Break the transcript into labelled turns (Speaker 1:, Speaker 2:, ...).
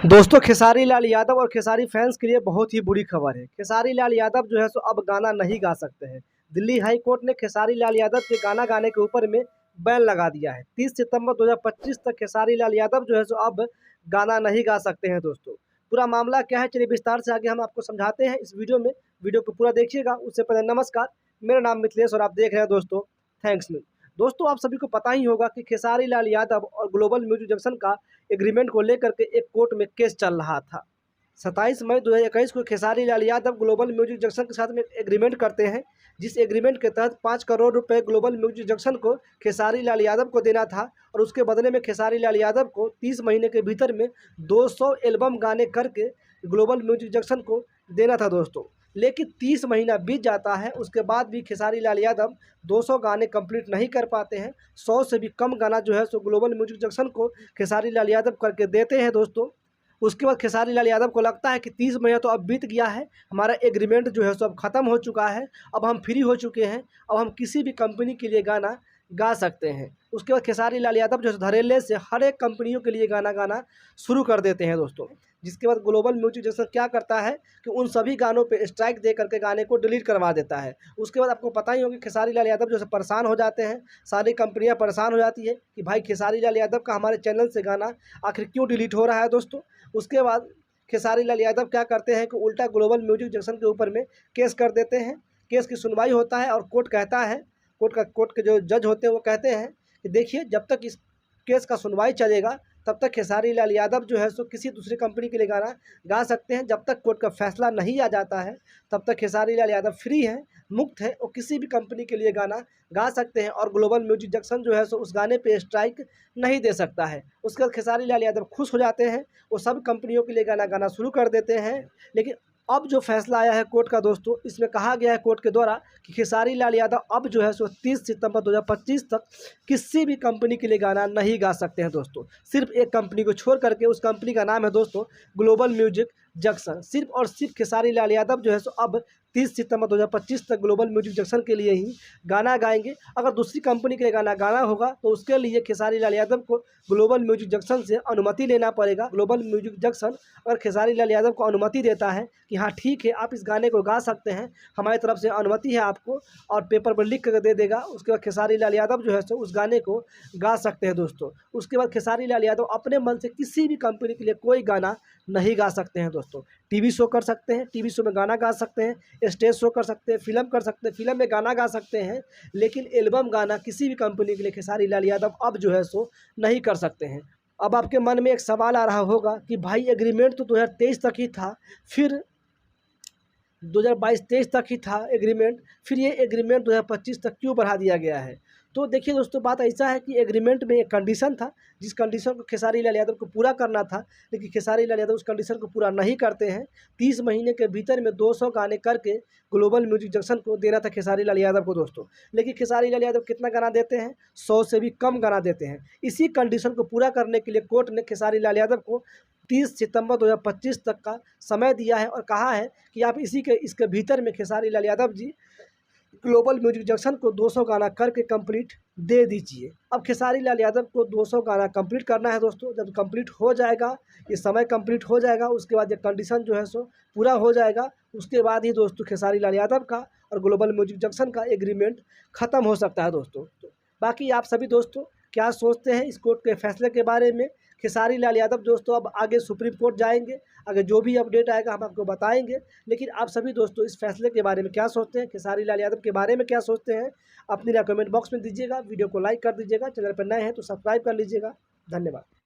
Speaker 1: दोस्तों खेसारी लाल यादव और खेसारी फैंस के लिए बहुत ही बुरी खबर है। खेसारी लाल यादव जो है सो अब गाना नहीं गा सकते हैं। दिल्ली हाई कोर्ट ने खेसारी लाल यादव के गाना गाने के ऊपर में बैन लगा दिया है। 30 सितंबर 2025 तक खेसारी लाल यादव जो है सो अब गाना नहीं गा सकते हैं। दोस्तों पूरा मामला क्या है, चलिए विस्तार से आगे हम आपको समझाते हैं इस वीडियो में। वीडियो को पूरा देखिएगा। उससे पहले नमस्कार, मेरा नाम मिथिलेश और आप देख रहे हैं दोस्तों थैंक्स मी। दोस्तों आप सभी को पता ही होगा कि खेसारी लाल यादव और ग्लोबल म्यूजिक जंक्शन का एग्रीमेंट को लेकर के एक कोर्ट में केस चल रहा था। 27 मई 2021 को Khesari Lal Yadav global music junction के साथ में एग्रीमेंट करते हैं, जिस एग्रीमेंट के तहत 5 करोड़ रुपए ग्लोबल म्यूजिक जंक्शन को खेसारी लाल यादव को देना था और उसके बदले में खेसारी लाल यादव को 30 महीने के भीतर में 200 एल्बम गाने करके ग्लोबल म्यूजिक जंक्शन को देना था दोस्तों। लेकिन 30 महीना बीत जाता है, उसके बाद भी खेसारी लाल यादव 200 गाने कंप्लीट नहीं कर पाते हैं। 100 से भी कम गाना जो है सो ग्लोबल म्यूजिक जंक्शन को खेसारी लाल यादव करके देते हैं दोस्तों। उसके बाद खेसारी लाल यादव को लगता है कि 30 महीना तो अब बीत गया है, हमारा एग्रीमेंट जो है सो अब ख़त्म हो चुका है, अब हम फ्री हो चुके हैं, अब हम किसी भी कंपनी के लिए गाना गा सकते हैं। उसके बाद खेसारी लाल यादव जो है धड़ल्ले से हर एक कंपनियों के लिए गाना गाना शुरू कर देते हैं दोस्तों। जिसके बाद ग्लोबल म्यूजिक जंक्शन क्या करता है कि उन सभी गानों पे स्ट्राइक दे करके गाने को डिलीट करवा देता है। उसके बाद आपको पता ही होगा खेसारी लाल यादव जो है परेशान हो जाते हैं, सारी कंपनियां परेशान हो जाती है कि भाई खेसारी लाल यादव का हमारे चैनल से गाना आखिर क्यों डिलीट हो रहा है दोस्तों। उसके बाद खेसारी लाल यादव क्या करते हैं कि उल्टा ग्लोबल म्यूजिक जंक्शन के ऊपर में केस कर देते हैं। केस की सुनवाई होता है और कोर्ट कहता है, कोर्ट के जो जज होते हैं वो कहते हैं कि देखिए जब तक इस केस का सुनवाई चलेगा तब तक खेसारी लाल यादव जो है सो किसी दूसरी कंपनी के लिए गाना गा सकते हैं। जब तक कोर्ट का फैसला नहीं आ जाता है तब तक खेसारी लाल यादव फ्री है, मुक्त है और किसी भी कंपनी के लिए गाना गा सकते हैं और ग्लोबल म्यूजिक जंक्शन जो है सो उस गाने पे स्ट्राइक नहीं दे सकता है। उसके बाद खेसारी लाल यादव खुश हो जाते हैं, वो सब कंपनियों के लिए गाना गाना शुरू कर देते हैं। लेकिन अब जो फैसला आया है कोर्ट का दोस्तों, इसमें कहा गया है कोर्ट के द्वारा कि खेसारी लाल यादव अब जो है सो 30 सितंबर 2025 तक किसी भी कंपनी के लिए गाना नहीं गा सकते हैं दोस्तों। सिर्फ एक कंपनी को छोड़ करके, उस कंपनी का नाम है दोस्तों ग्लोबल म्यूजिक जंक्शन। सिर्फ और सिर्फ खेसारी लाल यादव जो है सो अब 30 सितंबर 2025 तक ग्लोबल म्यूजिक जंक्शन के लिए ही गाना गाएंगे। अगर दूसरी कंपनी के लिए गाना गाना होगा तो उसके लिए खेसारी लाल यादव को ग्लोबल म्यूजिक जंक्शन से अनुमति लेना पड़ेगा। ग्लोबल म्यूजिक जंक्शन अगर खेसारी लाल यादव को अनुमति देता है कि हाँ ठीक है आप इस गाने को गा सकते हैं, हमारी तरफ से अनुमति है आपको, और पेपर पर लिख कर दे देगा, उसके बाद खेसारी लाल यादव जो है सो उस गाने को गा सकते हैं दोस्तों। उसके बाद खेसारी लाल यादव अपने मन से किसी भी कंपनी के लिए कोई गाना नहीं गा सकते हैं दोस्तों। टीवी शो कर सकते हैं, टीवी शो में गाना गा सकते हैं, स्टेज शो कर सकते हैं, फिल्म कर सकते हैं, फिल्म में गाना गा सकते हैं, लेकिन एल्बम गाना किसी भी कंपनी के लिए खेसारी लाल यादव अब जो है सो नहीं कर सकते हैं। अब आपके मन में एक सवाल आ रहा होगा कि भाई एग्रीमेंट तो 2023 तक ही था, फिर 2022-23 तक ही था एग्रीमेंट, फिर ये एग्रीमेंट 2025 तक क्यों बढ़ा दिया गया है। तो देखिए दोस्तों बात ऐसा है कि एग्रीमेंट में एक कंडीशन था, जिस कंडीशन को खेसारी लाल यादव को पूरा करना था, लेकिन खेसारी लाल यादव उस कंडीशन को पूरा नहीं करते हैं। 30 महीने के भीतर में 200 गाने करके ग्लोबल म्यूजिक जंक्शन को देना था खेसारी लाल यादव को दोस्तों। लेकिन खेसारी लाल यादव कितना गाना देते हैं, 100 से भी कम गाना देते हैं। इसी कंडीशन को पूरा करने के लिए कोर्ट ने खेसारी लाल यादव को 30 सितंबर 2025 तक का समय दिया है और कहा है कि आप इसके भीतर में Khesari Lal Yadav ji global music junction को 200 गाना करके कंप्लीट दे दीजिए। अब खेसारी लाल यादव को 200 गाना कंप्लीट करना है दोस्तों। जब कंप्लीट हो जाएगा, ये समय कंप्लीट हो जाएगा, उसके बाद ये कंडीशन जो है सो पूरा हो जाएगा, उसके बाद ही दोस्तों खेसारी लाल यादव का और ग्लोबल म्यूजिक जंक्शन का एग्रीमेंट ख़त्म हो सकता है दोस्तों। बाकी आप सभी दोस्तों क्या सोचते हैं इस कोर्ट के फैसले के बारे में। खेसारी लाल यादव दोस्तों अब आगे सुप्रीम कोर्ट जाएंगे, आगे जो भी अपडेट आएगा हम आपको बताएंगे। लेकिन आप सभी दोस्तों इस फैसले के बारे में क्या सोचते हैं, खेसारी लाल यादव के बारे में क्या सोचते हैं, अपनी राय कमेंट बॉक्स में दीजिएगा। वीडियो को लाइक कर दीजिएगा, चैनल पर नए हैं तो सब्सक्राइब कर लीजिएगा। धन्यवाद।